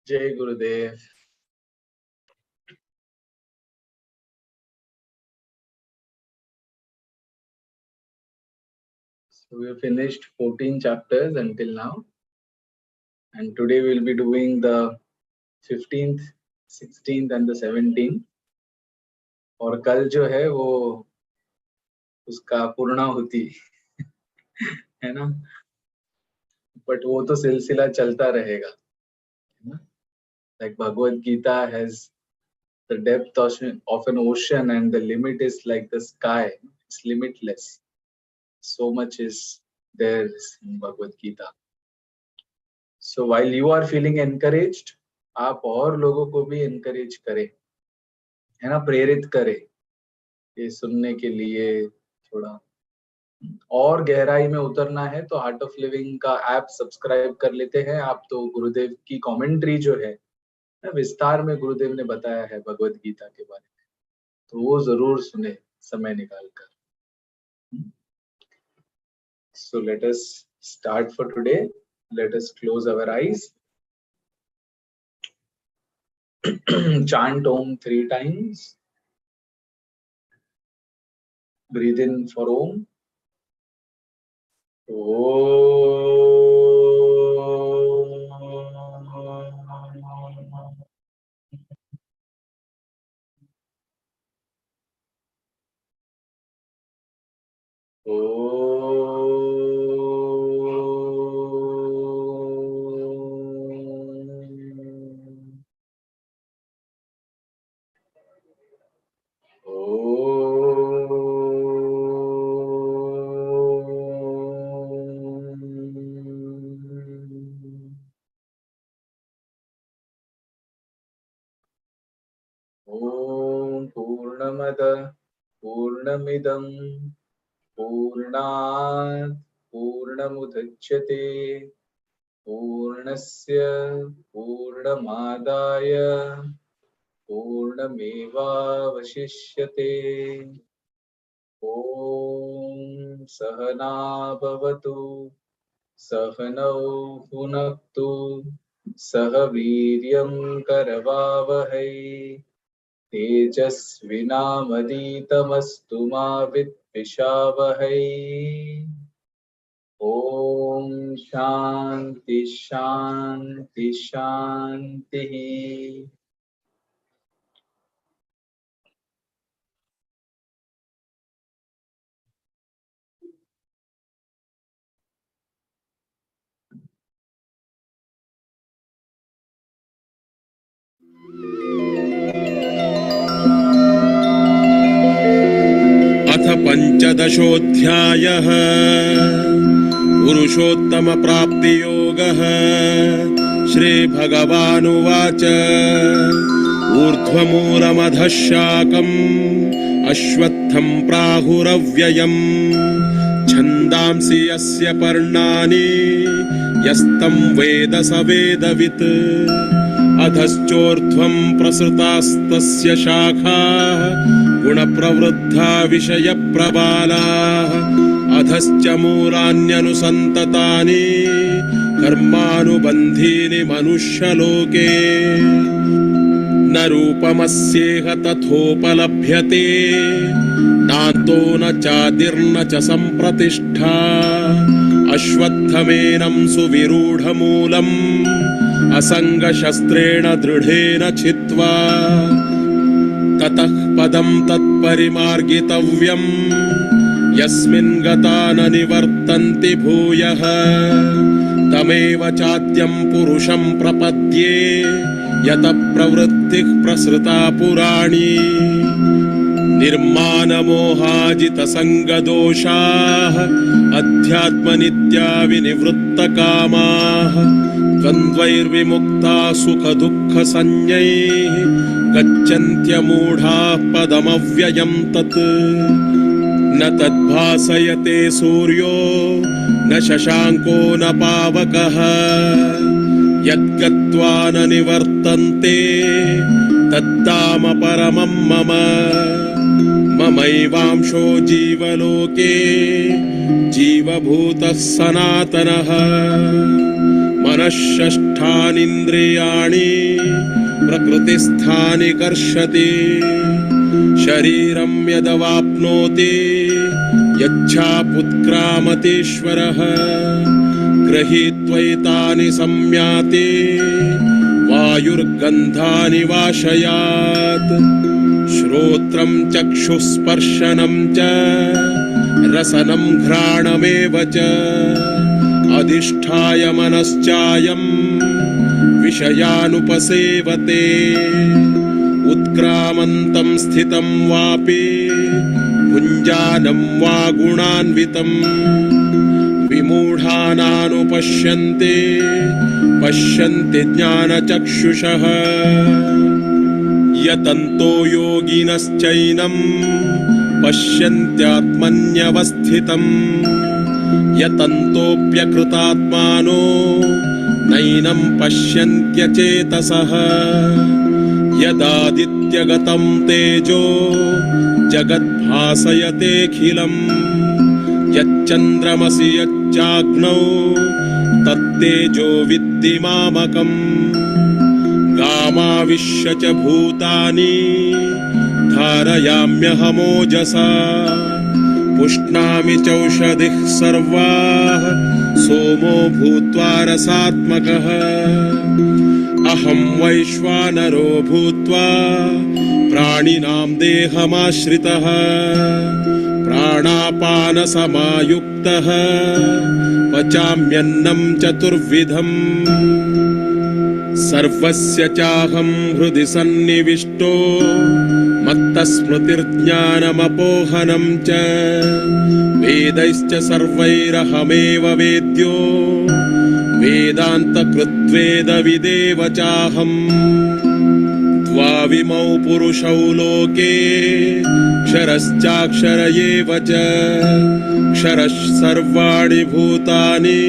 Jai Gurudev. So we have finished 14 chapters until now, and today we'll be doing the 15th, 16th and the 17th. और कल जो है वो उसका पूर्णाहुति है ना, बट वो तो सिलसिला चलता रहेगा, है ना. Like Bhagavad Gita has the depth of an ocean and the limit is like the sky. It's limitless. So much is there in Bhagavad Gita. So while you are feeling encouraged, आप और लोगों को भी encourage करें, है ना, प्रेरित करें ये सुनने के लिए. थोड़ा और गहराई में उतरना है तो हार्ट ऑफ लिविंग का ऐप सब्सक्राइब कर लेते हैं आप. तो गुरुदेव की कमेंट्री जो है विस्तार में गुरुदेव ने बताया है भगवत गीता के बारे में, तो वो जरूर सुने समय निकालकर. So let us start for today. Let us close our eyes. Chant Om 3 times. Breathe in for Om. पूर्णमद पूर्णमिदं पूर्णात् पूर्णमुदच्यते पूर्णस्य पूर्णमादाय पूर्णमेवावशिष्यते. ॐ सहना भवतु सहनौ भुनक्तु सह वीर्यं करवावहै तेजस्विनामदितमस्तु मा विद्विषावहै. ॐ शान्ति शान्ति शान्तिः. अथ पंचदशोऽध्यायः पुरुषोत्तमप्राप्तियोगः. श्रीभगवानुवाच ऊर्ध्वमूलमधः शाकम् अश्वत्थम् प्राहुरव्ययम् छन्दांसि यस्य पर्णानि यस्तम् वेद स वेदवित्. अधश्चोर्ध्वम् प्रसृतास्तस्य शाखाः गुणप्रवृद्धा विषयप्रबालाः. अधश्च मूलान्यनुसन्ततानि कर्मानुबन्धीनि मनुष्यलोके. न रूपमस्येह तथोपलभ्यते नान्तो न चादिर्न च सम्प्रतिष्ठा. अश्वत्थमेनं सुविरूढमूलम् असङ्गशस्त्रेण दृढेन छित्त्वा ततः पदं तत्परिमार्गितव्यम् यस्मिन् गता न निवर्तन्ति भूयः. तमेव चाद्यं पुरुषं प्रपद्ये यतः प्रवृत्तिः प्रसृता पुराणी. निर्मानमोहाजितसङ्गदोषाः अध्यात्मनित्या विनिवृत्तकामाः. द्वन्द्वैर्विमुक्ता सुखदुःखसंज्ञैः गच्छन्त्यमूढाः पदमव्ययं तत्. न तद्भासयते सूर्यो न शशाङ्को न पावकः यद्गत्वा न निवर्तन्ते तद्धाम परमं मम. ममैवांशो जीवलोके जीवभूतः सनातनः. मनःषष्ठ अधिष्ठानीन्द्रियाणि प्रकृतिस्थानि कर्षति शरीरं यदवाप्नोति यच्छापुत्क्रामतीश्वरः गृहीत्वैतानि संयाति वायुर्गन्धानि वाशयात् श्रोत्रं चक्षुस्पर्शनं च रसनं घ्राणमेव च अधिष्ठाय मनश्चायं विषयानुपसेवते उत्क्रामन्तं स्थितं वापि भुञ्जानं वा गुणान्वितं विमूढानानुपश्यन्ते पश्यन्ति ज्ञानचक्षुषः यतन्तो योगिनश्चैनं पश्यन्त्यात्मन्यवस्थितम् यतन्तोऽप्यकृतात्मानो नैनं पश्यन्त्यचेतसः यदादित्यगतं तेजो जगद्भासयतेऽखिलम् यच्चन्द्रमसि यच्चाग्नौ तत्तेजो विद्धि मामकम् गामाविश्य च भूतानि धारयाम्यहमोजसा पुष्णामि चौषधिः सर्वाः सोमो भूत्वा रसात्मकः अहं वैश्वानरो भूत्वा प्राणिनां देहमाश्रितः प्राणापानसमायुक्तः पचाम्यन्नं चतुर्विधम् सर्वस्य चाहं हृदि सन्निविष्टो मत्तस्मृतिर्ज्ञानमपोहनं च वेदैश्च सर्वैरहमेव वेद्यो वेदान्तकृद्वेदविदेव चाहम् द्वाविमौ पुरुषौ लोके क्षरश्चाक्षर एव च क्षरः सर्वाणि भूतानि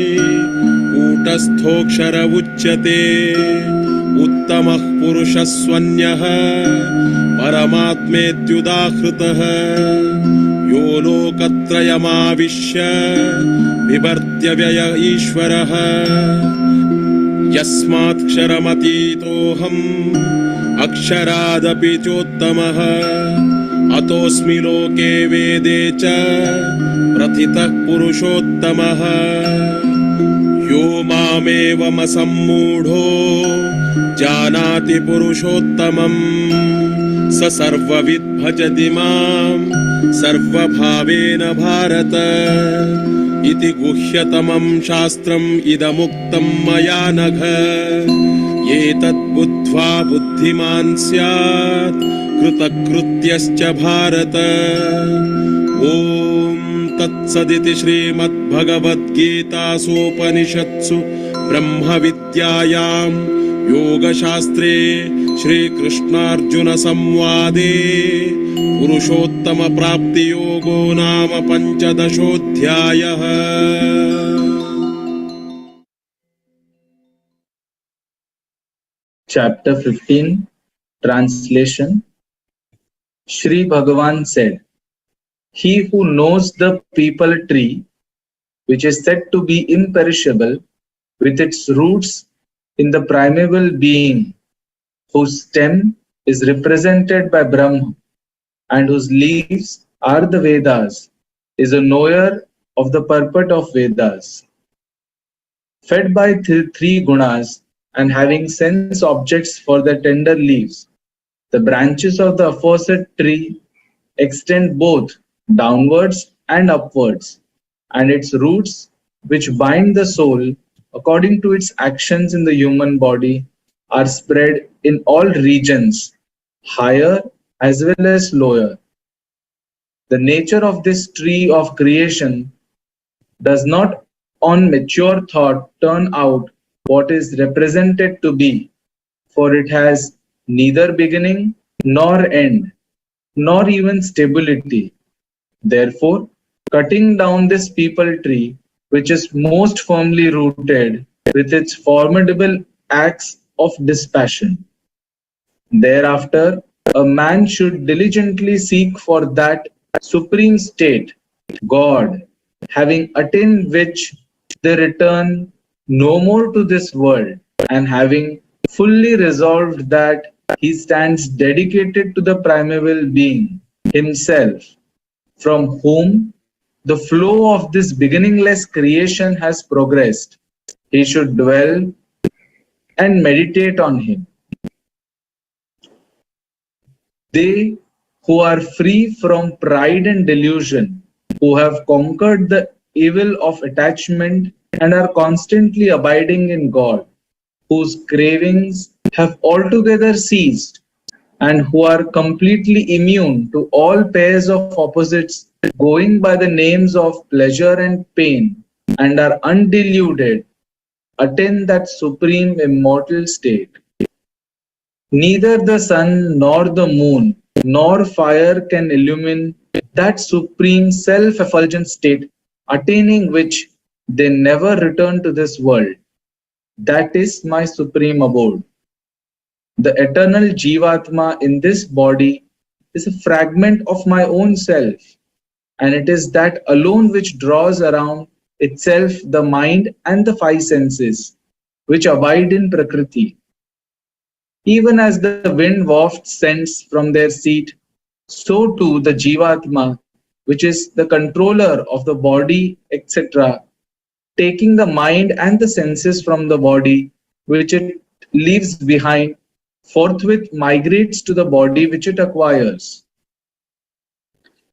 कूटस्थोऽक्षर उच्यते उत्तमः पुरुषः स्वन्यः परमात्मेत्युदाहृतः यो लोकत्रयमाविश्य बिभर्त्य व्यय ईश्वरः यस्मात्क्षरमतीतोऽहम् अक्षरादपि चोत्तमः अतोऽस्मि लोके वेदे च प्रथितः पुरुषोत्तमः यो मामेवमसम्मूढो जानाति पुरुषोत्तमम् स सर्वविद् भजति मां सर्वभावेन भारत इति गुह्यतमं शास्त्रम् इदमुक्तं मया नघ एतद्बुद्ध्वा बुद्धिमान् स्यात् कृतकृत्यश्च भारत ॐ तत्सदिति श्रीमद्भगवद्गीतासूपनिषत्सु ब्रह्मविद्यायां योगशास्त्रे श्रीकृष्णार्जुनसंवादे पुरुषोत्तमप्राप्तियोगो नाम पञ्चदशोऽध्यायः। Chapter 15 Translation. Shri Bhagavan said, "He who knows the peepal tree, which is said to be imperishable, with its roots in the primeval being, whose stem is represented by Brahma, and whose leaves are the Vedas, is a knower of the purport of Vedas. Fed by three gunas, and having sense objects for their tender leaves, the branches of the aforesaid tree extend both downwards and upwards, and its roots, which bind the soul according to its actions in the human body, are spread in all regions, higher as well as lower. The nature of this tree of creation does not on mature thought turn out what is represented to be, for it has neither beginning nor end, nor even stability. Therefore, cutting down this peepal tree, which is most firmly rooted with its formidable acts of dispassion. Thereafter, a man should diligently seek for that supreme state, God, having attained which they return no more to this world, and having fully resolved that he stands dedicated to the primeval being himself, from whom the flow of this beginningless creation has progressed, he should dwell and meditate on him. They who are free from pride and delusion, who have conquered the evil of attachment and are constantly abiding in God, whose cravings have altogether ceased, and who are completely immune to all pairs of opposites going by the names of pleasure and pain, and are undeluded, attain that supreme immortal state. Neither the sun nor the moon nor fire can illumine that supreme self effulgent state, attaining which they never return to this world. That is my supreme abode. The eternal Jivatma in this body is a fragment of my own self, and it is that alone which draws around itself the mind and the five senses, which abide in Prakriti. Even as the wind wafts scents from their seat, so too the Jivatma, which is the controller of the body, etc., taking the mind and the senses from the body, which it leaves behind, forthwith migrates to the body which it acquires.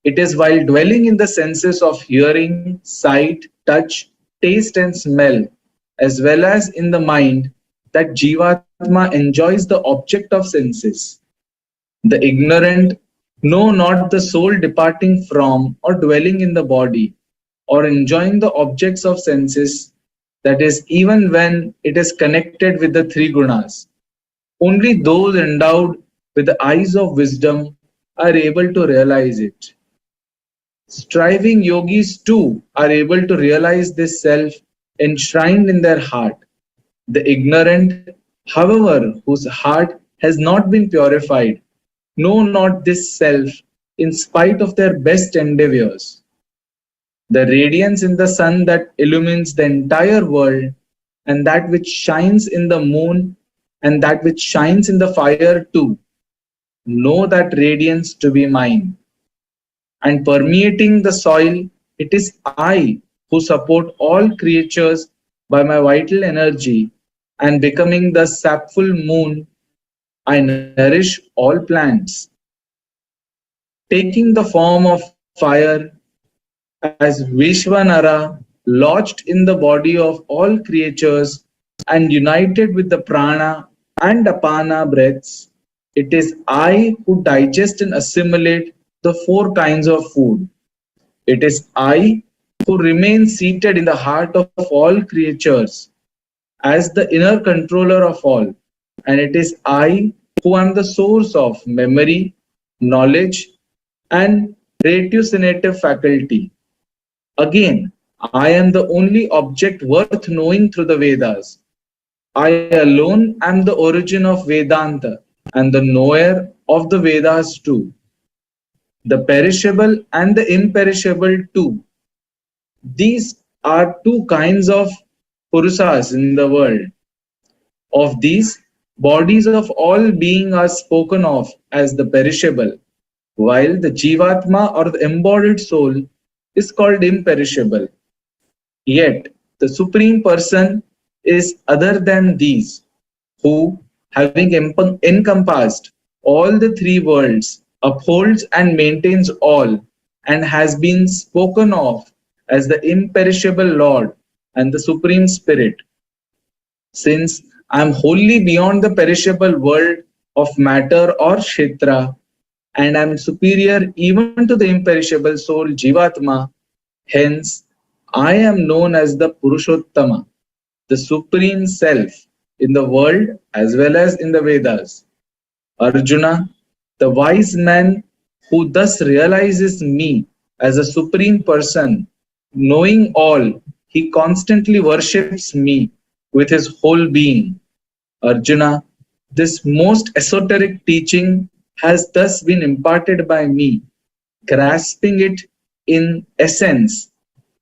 It is while dwelling in the senses of hearing, sight, touch, taste, and smell, as well as in the mind, that Jivatma enjoys the object of senses. The ignorant know not the soul departing from or dwelling in the body, or enjoying the objects of senses, that is, even when it is connected with the three gunas. Only those endowed with the eyes of wisdom are able to realize it. Striving yogis too are able to realize this self enshrined in their heart. The ignorant, however, whose heart has not been purified, know not this self in spite of their best endeavors. The radiance in the sun that illumines the entire world, and that which shines in the moon, and that which shines in the fire too, know that radiance to be mine. And permeating the soil, it is I who support all creatures by my vital energy, and becoming the sapful moon, I nourish all plants. Taking the form of fire as Vishwanara, lodged in the body of all creatures and united with the prana and apana breaths, it is I who digest and assimilate the four kinds of food. It is I who remain seated in the heart of all creatures as the inner controller of all, and it is I who am the source of memory, knowledge, and ratiocinative faculty. Again, I am the only object worth knowing through the Vedas. I alone am the origin of Vedanta and the knower of the Vedas too. The perishable and the imperishable too. These are two kinds of purusas in the world. Of these, bodies of all being are spoken of as the perishable, while the Jivatma or the embodied soul is called imperishable. Yet, the Supreme Person is other than these, who, having encompassed all the three worlds, upholds and maintains all, and has been spoken of as the imperishable Lord and the Supreme Spirit. Since I am wholly beyond the perishable world of matter or kshetra, and am superior even to the imperishable soul Jivatma, hence I am known as the Purushottama, the Supreme Self in the world as well as in the Vedas. Arjuna, the wise man who thus realizes me as a Supreme Person, knowing all, he constantly worships me with his whole being. Arjuna, this most esoteric teaching has thus been imparted by me. Grasping it in essence,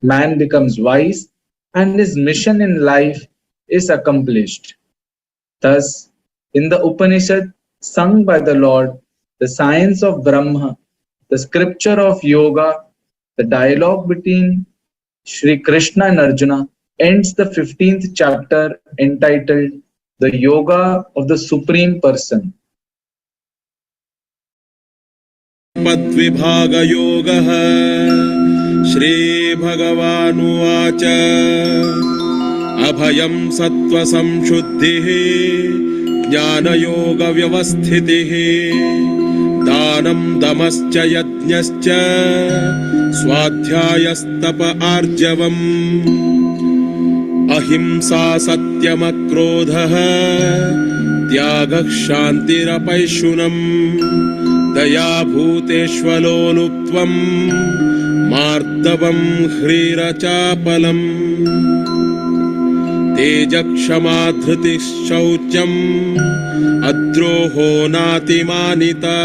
man becomes wise and his mission in life is accomplished. Thus, in the Upanishad sung by the Lord, the science of Brahma, the scripture of yoga, the dialogue between Sri Krishna and Arjuna ends the 15th chapter entitled The Yoga of the Supreme Person. पद्विभागयोगः श्रीभगवानुवाच अभयं सत्त्वसंशुद्धिः ज्ञानयोगव्यवस्थितिः दानं दमश्च यज्ञश्च स्वाध्यायस्तप आर्जवम् अहिंसा सत्यमक्रोधः त्यागः शान्तिरपैशुनम् दया भूतेष्वलोलुप्त्वम् मार्दवम् ह्रीरचापलम् तेजक्षमा धृतिः शौचम् अद्रोहो नातिमानिता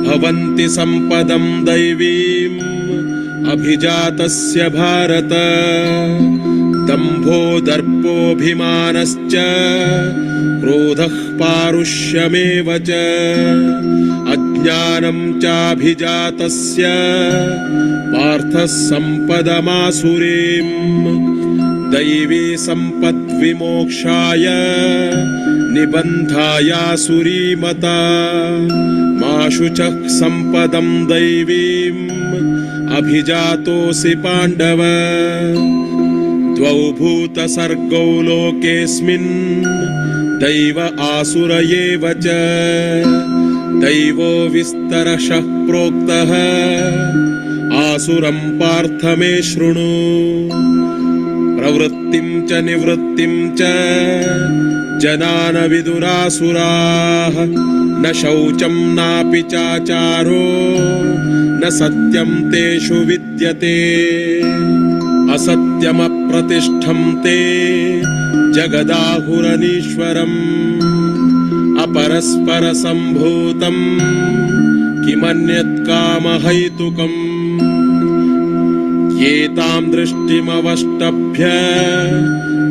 भवन्ति सम्पदम् दैवीम् अभिजातस्य भारत दम्भो दर्पोऽभिमानश्च क्रोधः पारुष्यमेव च अज्ञानं चाभिजातस्य पार्थः सम्पदमासुरीम् दैवी सम्पद्विमोक्षाय निबन्धायासुरीमता मा शुचः सम्पदं दैवीम् अभिजातोऽसि पाण्डव द्वौ भूतसर्गौ लोकेऽस्मिन् दैव आसुर एव च दैवो विस्तरशः प्रोक्तः आसुरं पार्थ मे शृणु प्रवृत्तिं च निवृत्तिं च जनान विदुरासुराः न शौचं नापि चाचारो न सत्यं तेषु विद्यते असत्यमप्रतिष्ठं ते जगदाहुरनीश्वरम् अपरस्परसम्भूतम् किमन्यत्कामहैतुकम् एतां दृष्टिमवष्टभ्य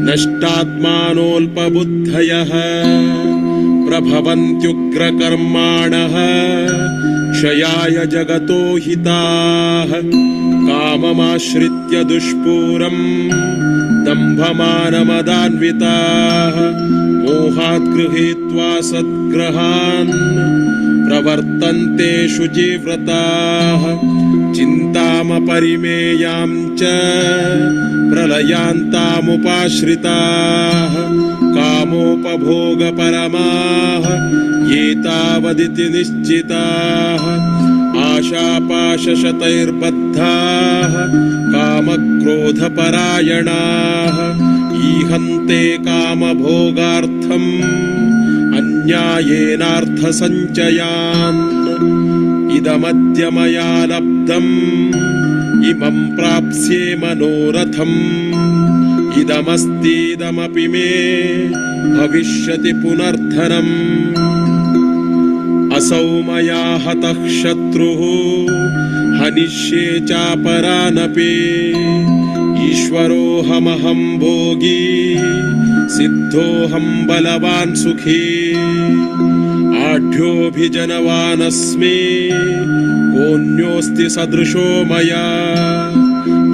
नष्टात्मानोऽल्पबुद्धयः प्रभवन्त्युग्रकर्माणः क्षयाय जगतो हिताः काममाश्रित्य दुष्पूरम् दम्भमानमदान्विताः मोहात् गृहीत्वा सद्ग्रहान् प्रवर्तन्ते शुचिव्रताः चिन्तामपरिमेयां च प्रलयान्तामुपाश्रिताः कामोपभोगपरमाः एतावदिति निश्चिताः आशापाशशतैर्बद्धाः कामक्रोधपरायणाः ईहन्ते कामभोगार्थम् अन्यायेनार्थसञ्चयान् इदमद्य मया लब्धम् इमं प्राप्स्ये मनोरथम् इदमस्तीदमपि मे भविष्यति पुनर्धनम् असौ मया हतः शत्रुः हनिष्ये चापरानपि ईश्वरोऽहमहं भोगी सिद्धोऽहं बलवान् सुखी आढ्योऽभिजनवानस्मि कोऽन्योऽस्ति सदृशो मया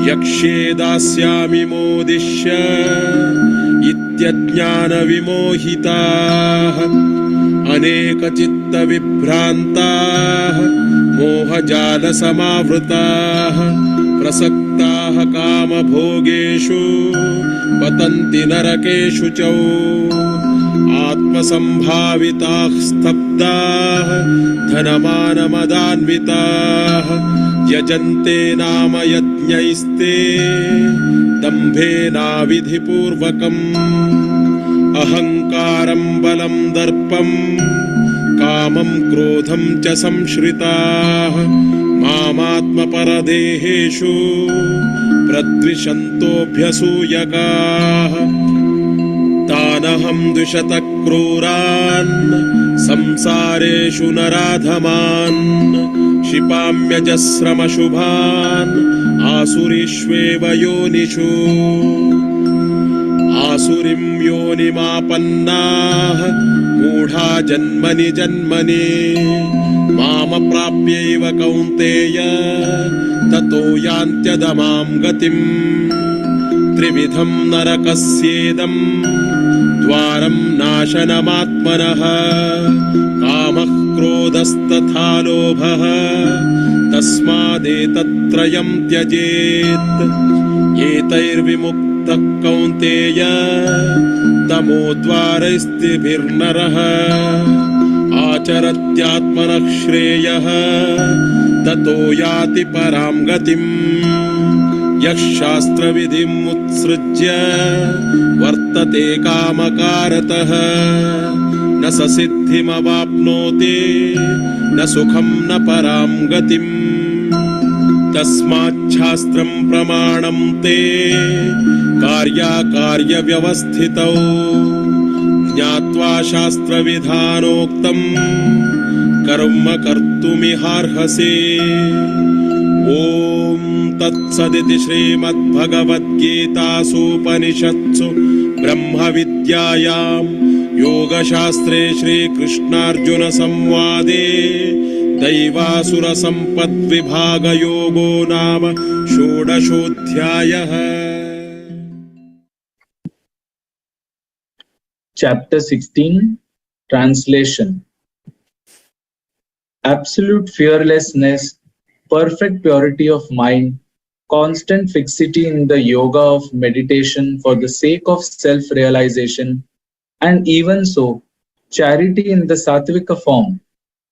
यक्ष्ये दास्यामि मोदिष्य इत्यज्ञानविमोहिताः अनेकचित्तविभ्रान्ताः मोहजालसमावृताः प्रसक्ताः कामभोगेषु पतन्ति नरकेषु च आत्मसम्भाविताः स्तब्धाः धनमानमदान्विताः यजन्ते नाम यज्ञैस्ते दम्भेनाविधिपूर्वकम् अहङ्कारं बलं दर्पं कामं क्रोधं च संश्रिताः मामात्मपरदेहेषु प्रद्विषन्तोऽभ्यसूयकाः तानहं द्विषतः क्रूरान् संसारेषु नराधमान् क्षिपाम्यजस्रमशुभान् आसुरीष्वेव योनिषु आसुरिं योनिमापन्नाः मूढा जन्मनि जन्मनि मामप्राप्यैव कौन्तेय ततो यान्त्यधमां गतिम् त्रिविधं नरकस्येदं द्वारं नाशनमात्मनः कामः क्रोधस्तथा लोभः तस्मादेतत्त्रयं त्यजेत् एतैर्विमुक्तः कौन्तेय तमोद्वारैस्त्रिभिर्नरः आचरत्यात्मनः श्रेयः ततो याति परां गतिम् यः शास्त्रविधिम् उत्सृज्य वर्तते कामकारतः न स सिद्धिमवाप्नोति न सुखं न परां गतिम् तस्माच्छास्त्रं प्रमाणं ते कार्याकार्यव्यवस्थितौ ज्ञात्वा शास्त्रविधानोक्तं कर्म कर्तुमिहार्हसि ॐ तत्सदिति श्रीमद्भगवद्गीतासूपनिषत्सु ब्रह्मविद्यायां योगशास्त्रे श्रीकृष्णार्जुनसंवादे दैवासुरसम्पद्विभागयोगो नाम षोडशोऽध्यायः। Chapter 16, Translation. Absolute fearlessness, perfect purity of mind, constant fixity in the yoga of meditation for the sake of self-realization, and even so, charity in the sattvika form,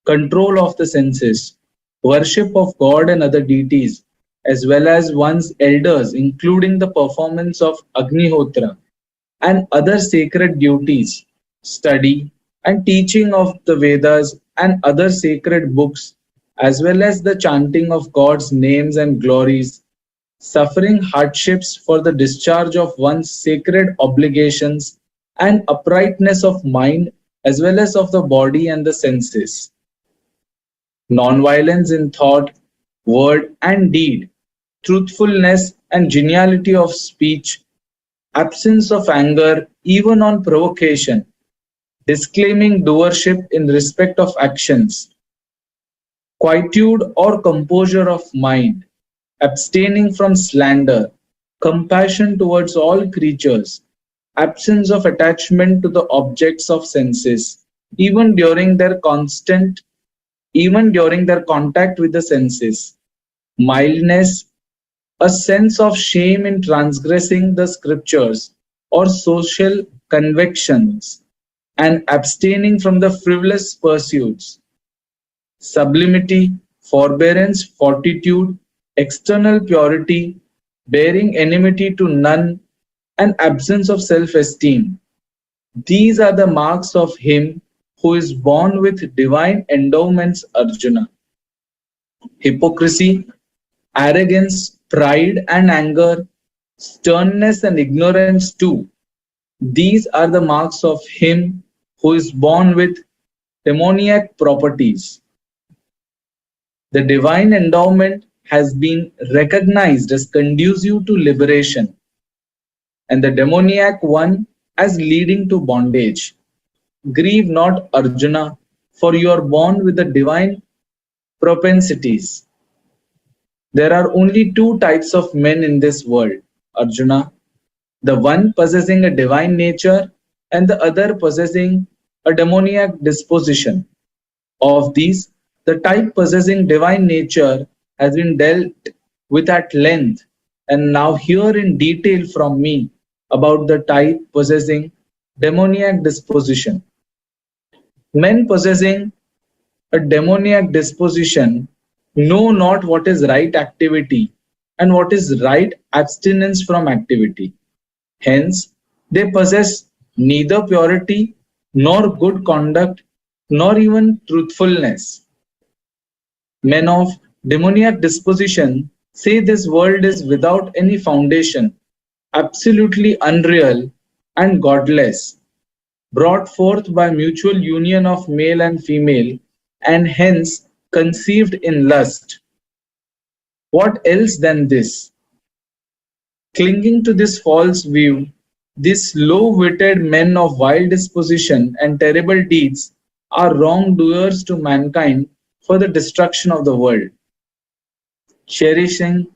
control of the senses, worship of God and other deities, as well as one's elders, including the performance of Agnihotra and other sacred duties, study and teaching of the Vedas and other sacred books, as well as the chanting of God's names and glories, suffering hardships for the discharge of one's sacred obligations, and uprightness of mind as well as of the body and the senses. Non-violence in thought, word, and deed, truthfulness and geniality of speech, absence of anger even on provocation, disclaiming doership in respect of actions, quietude or composure of mind, abstaining from slander, compassion towards all creatures, absence of attachment to the objects of senses, even during their contact with the senses, mildness, a sense of shame in transgressing the scriptures or social convictions, and abstaining from the frivolous pursuits, sublimity, forbearance, fortitude, external purity, bearing enmity to none, and absence of self-esteem. These are the marks of him who is born with divine endowments, Arjuna. Hypocrisy, arrogance, pride and anger, sternness and ignorance too. These are the marks of him who is born with demoniac properties. The divine endowment has been recognized as conducive to liberation, and the demoniac one as leading to bondage. Grieve not, Arjuna, for you are born with the divine propensities. There are only two types of men in this world, Arjuna, the one possessing a divine nature and the other possessing a demoniac disposition. Of these, the type possessing divine nature has been dealt with at length, and now hear in detail from me about the type possessing demoniac disposition. Men possessing a demoniac disposition know not what is right activity and what is right abstinence from activity. Hence, they possess neither purity nor good conduct nor even truthfulness. Men of demoniac disposition say this world is without any foundation, absolutely unreal and godless, brought forth by mutual union of male and female, and hence conceived in lust. What else than this? Clinging to this false view, These low-witted men of wild disposition and terrible deeds are wrongdoers to mankind for the destruction of the world, cherishing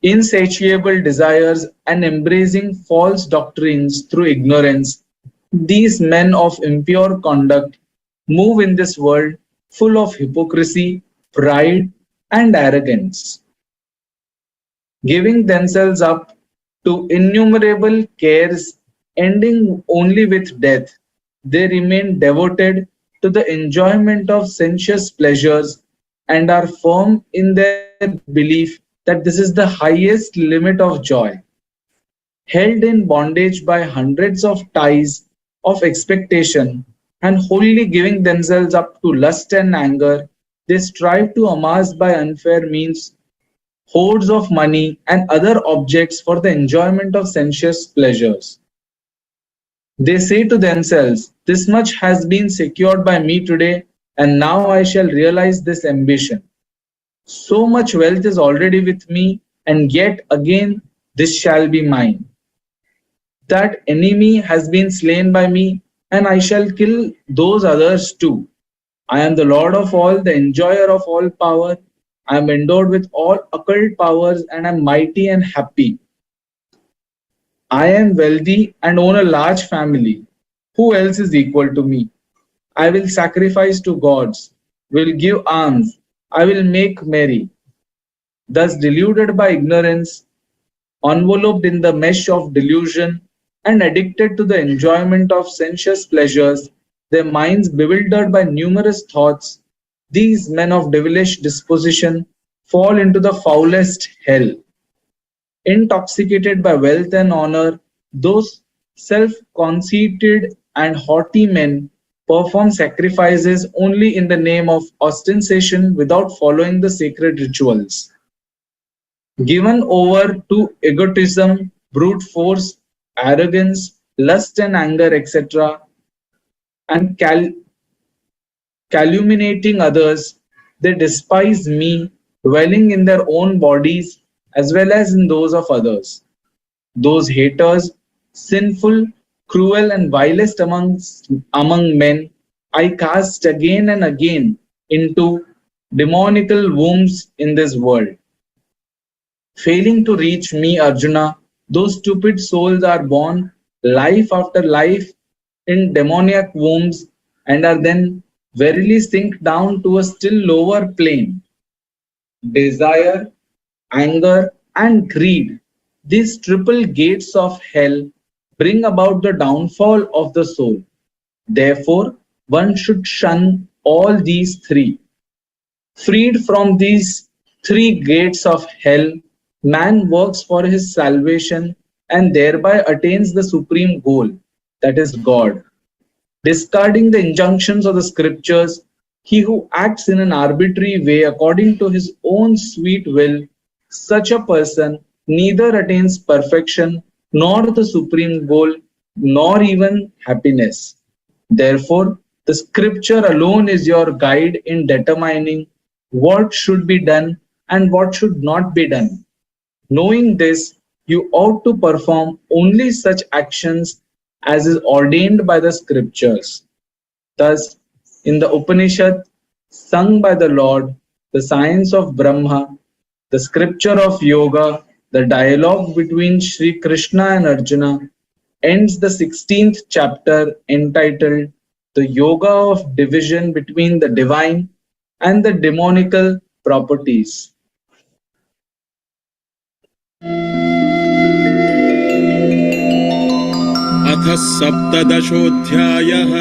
insatiable desires and embracing false doctrines through ignorance. These men of impure conduct move in this world full of hypocrisy, pride, and arrogance, giving themselves up to innumerable cares ending only with death. They remain devoted to the enjoyment of sensuous pleasures and are firm in their belief that this is the highest limit of joy, held in bondage by hundreds of ties of expectation and wholly giving themselves up to lust and anger. They strive to amass by unfair means hoards of money and other objects for the enjoyment of sensuous pleasures. They say to themselves, "This much has been secured by me today, and now I shall realize this ambition. So much wealth is already with me, and yet again this shall be mine. That enemy has been slain by me, and I shall kill those others too. I am the Lord of all, the enjoyer of all power. I am endowed with all occult powers and am mighty and happy. I am wealthy and own a large family. Who else is equal to me? I will sacrifice to gods, will give alms, I will make merry." Thus, deluded by ignorance, enveloped in the mesh of delusion, and addicted to the enjoyment of sensuous pleasures, their minds bewildered by numerous thoughts, these men of devilish disposition fall into the foulest hell. Intoxicated by wealth and honor, those self conceited and haughty men perform sacrifices only in the name of ostentation without following the sacred rituals. Given over to egotism, brute force, arrogance, lust and anger, etc., and calumniating others, they despise me, dwelling in their own bodies as well as in those of others. Those haters, sinful, cruel, and vilest among men, I cast again and again into demonical wombs in this world. Failing to reach me, Arjuna, those stupid souls are born life after life in demoniac wombs and are then verily sink down to a still lower plane. Desire, anger, and greed, these triple gates of hell, bring about the downfall of the soul. Therefore, one should shun all these three. Freed from these three gates of hell, man works for his salvation and thereby attains the supreme goal, that is God. Discarding the injunctions of the scriptures, he who acts in an arbitrary way according to his own sweet will, such a person neither attains perfection nor the supreme goal, nor even happiness. Therefore, the scripture alone is your guide in determining what should be done and what should not be done. Knowing this, you ought to perform only such actions as is ordained by the scriptures. Thus, in the Upanishad, sung by the Lord, the science of Brahma, the scripture of yoga, the dialogue between Sri Krishna and Arjuna, ends the 16th chapter entitled The Yoga of Division Between the Divine and the Demonical Properties. अथ सप्तदशोऽध्यायः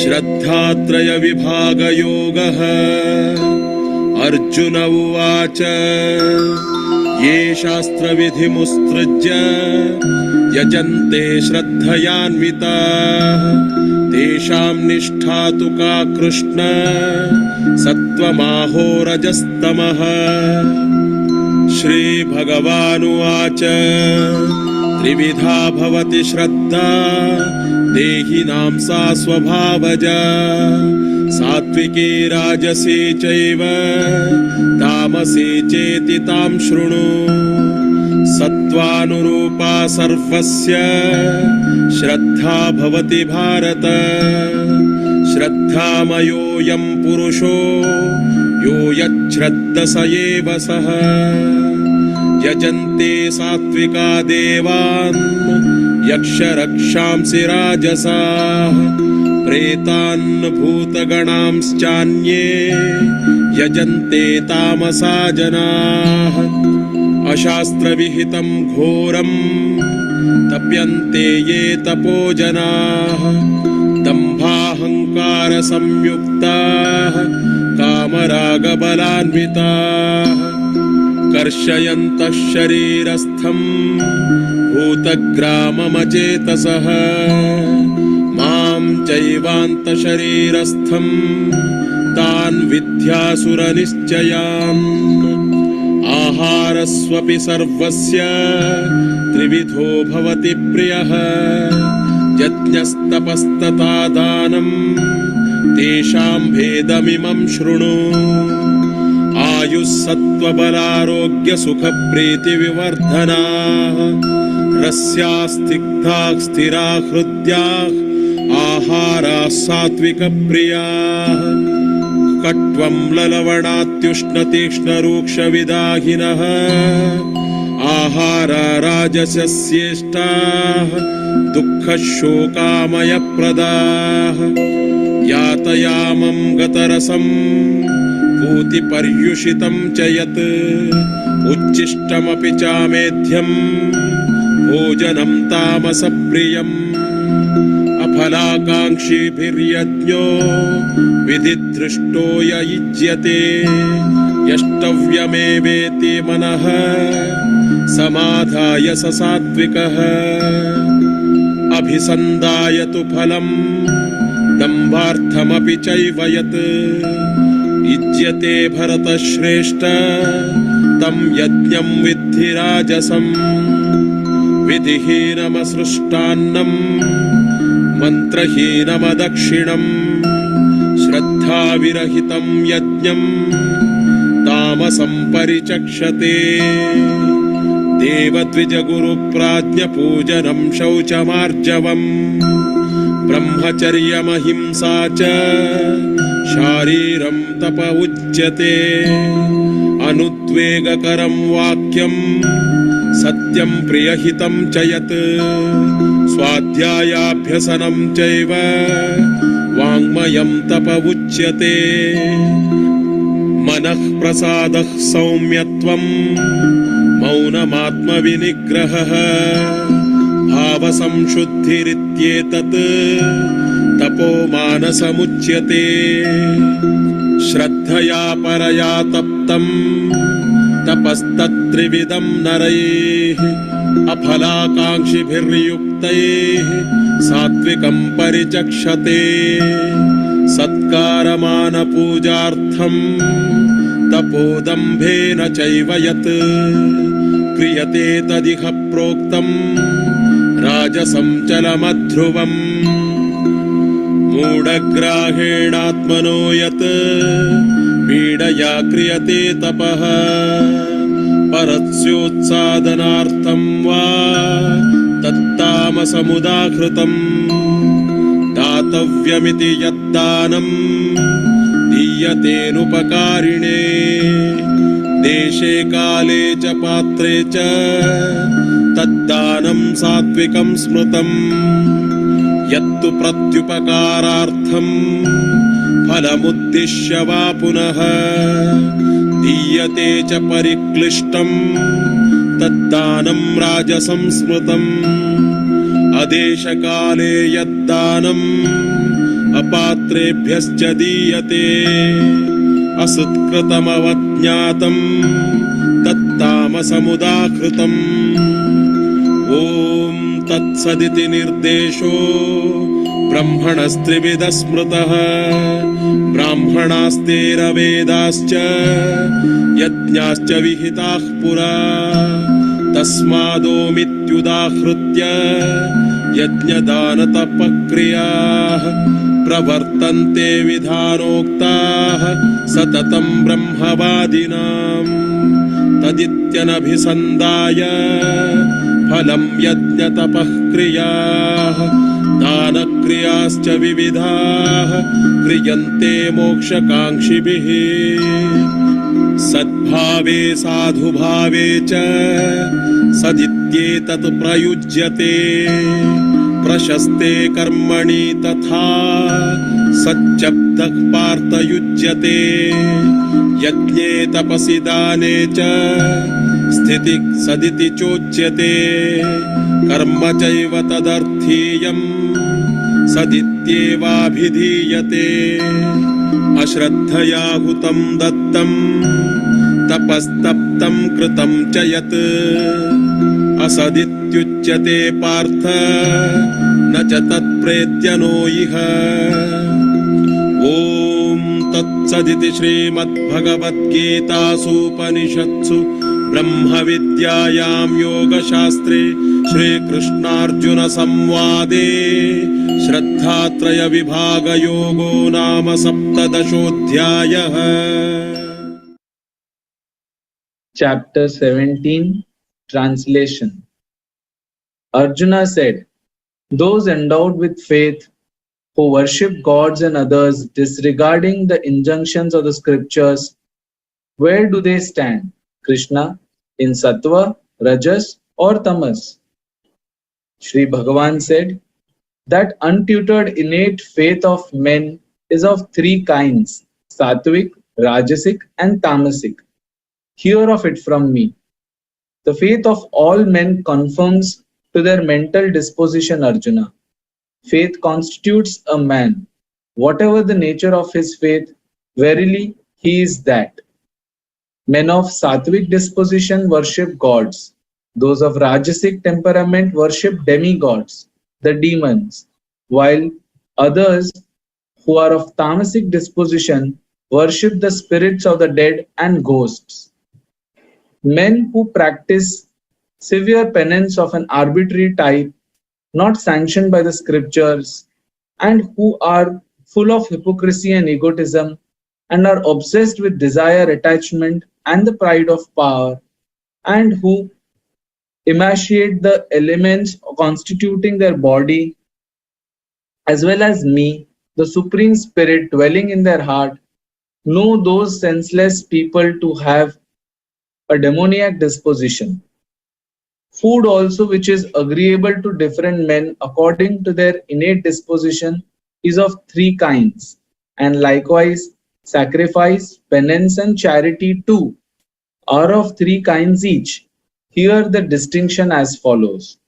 श्रद्धात्रयविभागयोगः अर्जुन उवाच ये शास्त्रविधिमुत्सृज्य यजन्ते श्रद्धयान्विताः तेषां निष्ठा तु का कृष्ण सत्त्वमाहो रजस्तमः श्रीभगवानुवाच त्रिविधा भवति श्रद्धा देहिनां सा स्वभावजा सात्विकी राजसी चैव तामसी चेति तां शृणु सत्त्वानुरूपा सर्वस्य श्रद्धा भवति भारत। श्रद्धामयोऽयं पुरुषो यो यच्छ्रद्ध स एव सः। यजन्ते सात्विका देवान् यक्षरक्षांसि राजसाः। प्रेतान् भूतगणांश्चान्ये यजन्ते तामसा जनाः। अशास्त्रविहितं घोरं तप्यन्ते ये तपोजनाः। दम्भाहङ्कारसंयुक्ताः कामरागबलान्विताः। कर्षयन्तः शरीरस्थं भूतग्राममचेतसः। मां चैवान्तशरीरस्थं तान् विद्यासुरनिश्चयान्। आहारस्वपि सर्वस्य त्रिविधो भवति प्रियः। यज्ञस्तपस्तथा दानं तेषां भेदमिमं शृणु। आयुः सत्त्वबलारोग्यसुखप्रीतिविवर्धनाः। रस्याः स्निग्धाः स्थिराः हृद्याः आहाराः सात्विकप्रियाः। कट्वं ललवणात्युष्णतीक्ष्णरूक्षविदाहिनः आहारा राजसस्येष्टाः दुःखशोकामयप्रदाः। यातयामं गतरसं पूतिपर्युषितं च यत् उच्छिष्टमपि चामेध्यं भोजनं तामसप्रियम्। अफलाकाङ्क्षीभिर्यज्ञो विधिदृष्टो य युज्यते। यष्टव्यमेवेति मनः समाधाय स सात्विकः। अभिसन्धाय तु फलं दम्भार्थमपि चैव यत् युज्यते भरतश्रेष्ठ तं यज्ञं विद्धि राजसम्। विधिहीनमसृष्टान्नं मन्त्रहीनमदक्षिणम् श्रद्धाविरहितं यज्ञं तामसं परिचक्षते। देवद्विजगुरुप्राज्ञपूजनं शौचमार्जवम् ब्रह्मचर्यमहिंसा च शारीरं तप उच्यते। अनुद्वेगकरं वाक्यं सत्यं प्रियहितं च यत् स्वाध्यायाभ्यसनं चैव वाङ्मयं तप उच्यते। मनः प्रसादः सौम्यत्वं मौनमात्मविनिग्रहः भावसंशुद्धिरित्येतत् तपो मानसमुच्यते। श्रद्धया परया तप्तं तपस्तत्त्रिविधं नरैः अफलाकाङ्क्षिभिर्युक्तैः सात्विकं परिचक्षते। सत्कारमानपूजार्थं तपोदम्भेन चैव यत् क्रियते तदिह प्रोक्तं राजसं चलमध्रुवम्। मूढग्राहेणात्मनो यत् पीडया क्रियते तपः परस्योत्सादनार्थं वा तत्तामसमुदाहृतम्। दातव्यमिति यद्दानं दीयतेनुपकारिणे देशे काले च पात्रे च तद्दानं सात्विकं स्मृतम्। यत्तु प्रत्युपकारार्थं फलमुद्दिश्य वा पुनः दीयते च परिक्लिष्टं तद्दानं राजसं स्मृतम्। अदेशकाले यद्दानम् अपात्रेभ्यश्च दीयते असत्कृतमवज्ञातं तत्तामसमुदाहृतम्। ॐ तत्सदिति निर्देशो ब्रह्मणस्त्रिविधः स्मृतः। ब्राह्मणास्तेरवेदाश्च यज्ञाश्च विहिताः पुरा तस्मादोमित्युदाहृत्य यज्ञदानतपक्रियाः प्रवर्तन्ते विधानोक्ताः सततं ब्रह्मवादिनाम्। तदित्यनभिसन्धाय फलं यज्ञतपः क्रियाः दानक्रियाश्च विविधाः क्रियन्ते मोक्षकाङ्क्षिभिः सद्भावे साधुभावे च सदित्येतत् प्रयुज्यते प्रशस्ते कर्मणि तथा सच्चब्दः पार्थयुज्यते यज्ञे तपसि दाने च स्थितिः सदिति चोच्यते कर्म चैव तदर्थीयम् सदित्येवाभिधीयते अश्रद्धया हुतं दत्तं तपस्तप्तं कृतं च यत् असदित्युच्यते पार्थ न च तत्प्रेत्यनो इह ॐ तत्सदिति श्रीमद्भगवद्गीतासूपनिषत्सु ब्रह्मविद्यायां योगशास्त्रे श्रीकृष्णार्जुनसंवादे श्रद्धात्रयविभागयोगो नाम सप्तदशोऽध्यायः। Chapter 17, Translation. Arjuna said, those endowed with faith who worship gods and others disregarding the injunctions of the scriptures, where do they stand, Krishna, in Sattva, Rajas or Tamas? Sri Bhagavan said that untutored innate faith of men is of three kinds, Sattvic, Rajasic and Tamasic. Hear of it from me. The faith of all men conforms to their mental disposition, Arjuna. Faith constitutes a man. Whatever the nature of his faith, verily he is that. Men of sattvic disposition worship gods. Those of rajasic temperament worship demigods, the demons, while others who are of tamasic disposition worship the spirits of the dead and ghosts. Men who practice severe penance of an arbitrary type, not sanctioned by the scriptures, and who are full of hypocrisy and egotism, and are obsessed with desire, attachment, and the pride of power, and who emaciate the elements constituting their body, as well as me, the Supreme Spirit dwelling in their heart, know those senseless people to have a demoniac disposition. Food also, which is agreeable to different men according to their innate disposition, is of three kinds, and likewise sacrifice, penance, and charity too are of three kinds each. Here the distinction as follows.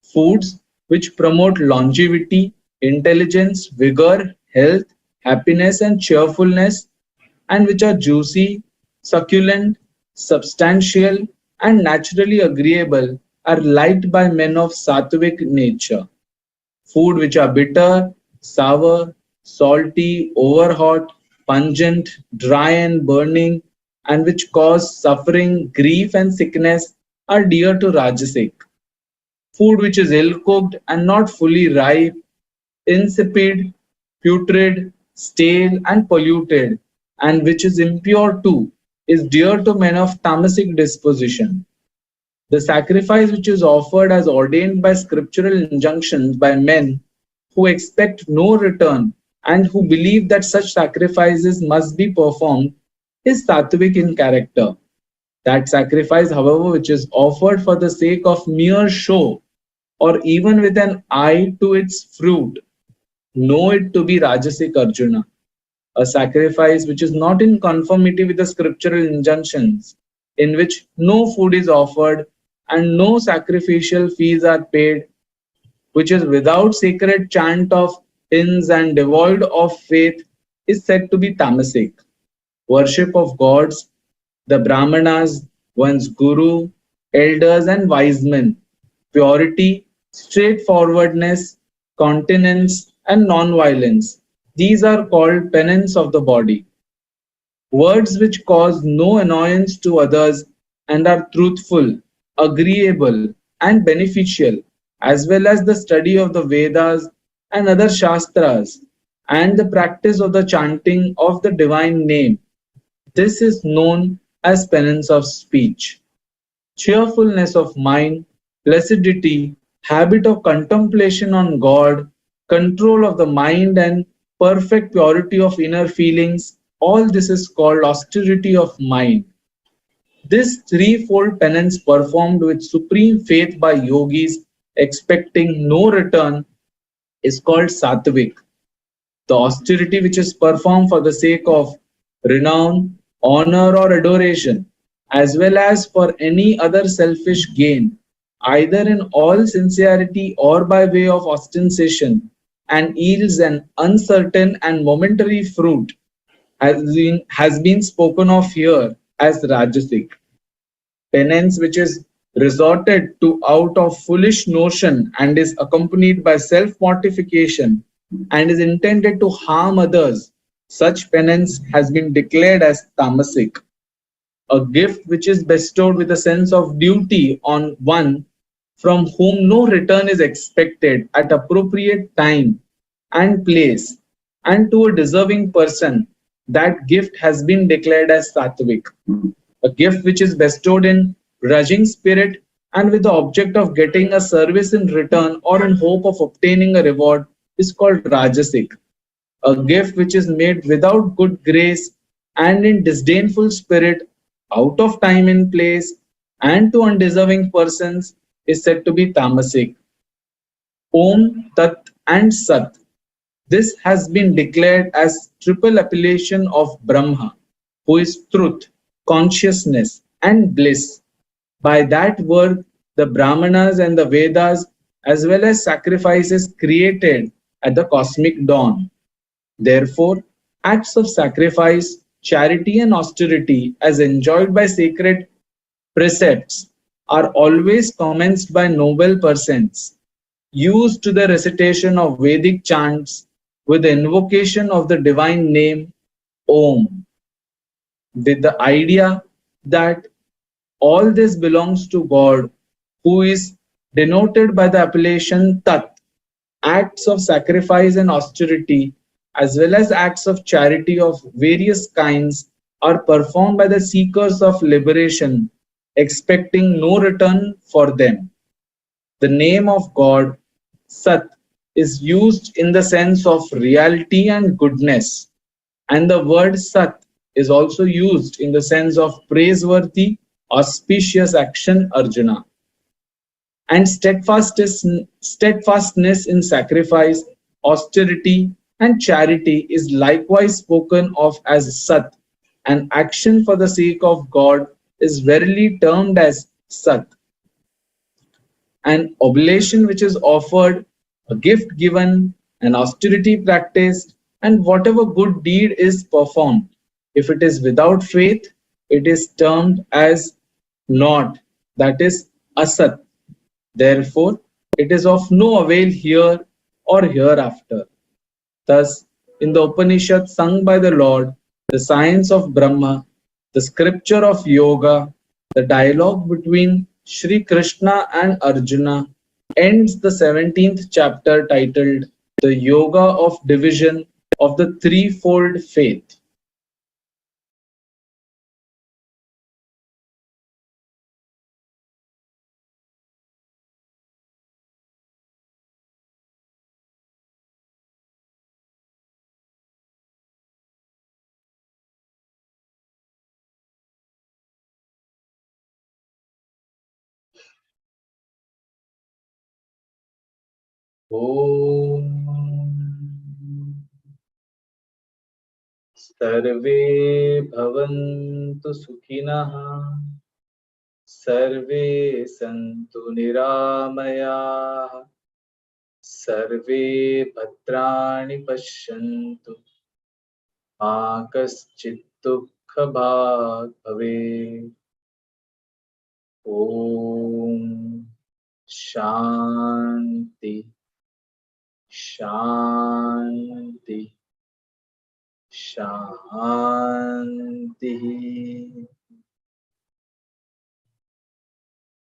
Foods which promote longevity, intelligence, vigor, health, happiness, and cheerfulness, and which are juicy, succulent, substantial, and naturally agreeable, are liked by men of sattvic nature. Food which are bitter, sour, salty, overhot, pungent, dry and burning, and which cause suffering, grief, and sickness are dear to Rajasic. Food which is ill cooked and not fully ripe, insipid, putrid, stale, and polluted, and which is impure too, is dear to men of tamasic disposition. The sacrifice which is offered as ordained by scriptural injunctions by men who expect no return and who believe that such sacrifices must be performed is sattvic in character. That sacrifice, however, which is offered for the sake of mere show or even with an eye to its fruit, know it to be Rajasic, Arjuna. A sacrifice which is not in conformity with the scriptural injunctions, in which no food is offered and no sacrificial fees are paid, which is without sacred chant of hymns and devoid of faith, is said to be tamasic. Worship of gods, the Brahmanas, one's guru, elders, and wise men, purity, straightforwardness, continence, and non-violence. These are called penance of the body. Words which cause no annoyance to others and are truthful, agreeable, and beneficial, as well as the study of the Vedas and other Shastras, and the practice of the chanting of the divine name. This is known as penance of speech. Cheerfulness of mind, placidity, habit of contemplation on God, control of the mind, and perfect purity of inner feelings, all this is called austerity of mind. This threefold penance performed with supreme faith by yogis expecting no return is called sattvic. The austerity which is performed for the sake of renown, honor, or adoration, as well as for any other selfish gain, either in all sincerity or by way of ostentation, and yields an uncertain and momentary fruit, has been spoken of here as Rajasic. Penance which is resorted to out of foolish notion and is accompanied by self mortification and is intended to harm others, such penance has been declared as tamasic. A gift which is bestowed with a sense of duty on one from whom no return is expected at appropriate time and place and to a deserving person, that gift has been declared as sattvic. A gift which is bestowed in grudging spirit and with the object of getting a service in return or in hope of obtaining a reward is called rajasic. A gift which is made without good grace and in disdainful spirit, out of time and place, and to undeserving persons is said to be tamasic. Om, Tat, and Sat. This has been declared as triple appellation of Brahma, who is truth, consciousness, and bliss. By that word, the Brahmanas and the Vedas, as well as sacrifices created at the cosmic dawn. Therefore, acts of sacrifice, charity, and austerity, as enjoyed by sacred precepts, are always commenced by noble persons, used to the recitation of Vedic chants with the invocation of the divine name Om, with the idea that all this belongs to God, who is denoted by the appellation Tat. Acts of sacrifice and austerity, as well as acts of charity of various kinds, are performed by the seekers of liberation, expecting no return for them. The name of God, Sat, is used in the sense of reality and goodness, and the word Sat is also used in the sense of praiseworthy, auspicious action, Arjuna. And steadfastness in sacrifice, austerity, and charity is likewise spoken of as Sat, and action for the sake of God is verily termed as Sat. An oblation which is offered, a gift given, an austerity practiced, and whatever good deed is performed. If it is without faith, it is termed as naught, that is asat. Therefore, it is of no avail here or hereafter. Thus, in the Upanishad sung by the Lord, the science of Brahma, the scripture of yoga, the dialogue between Sri Krishna and Arjuna ends the 17th chapter titled The Yoga of Division of the Threefold Faith. Om Sarve Bhavantu Sukhinah Sarve Santu Niramayah Sarve Bhadrani Pashyantu Ma Kaschit Dukhabhag Bhavet. Om Shanti Shanti Shanti.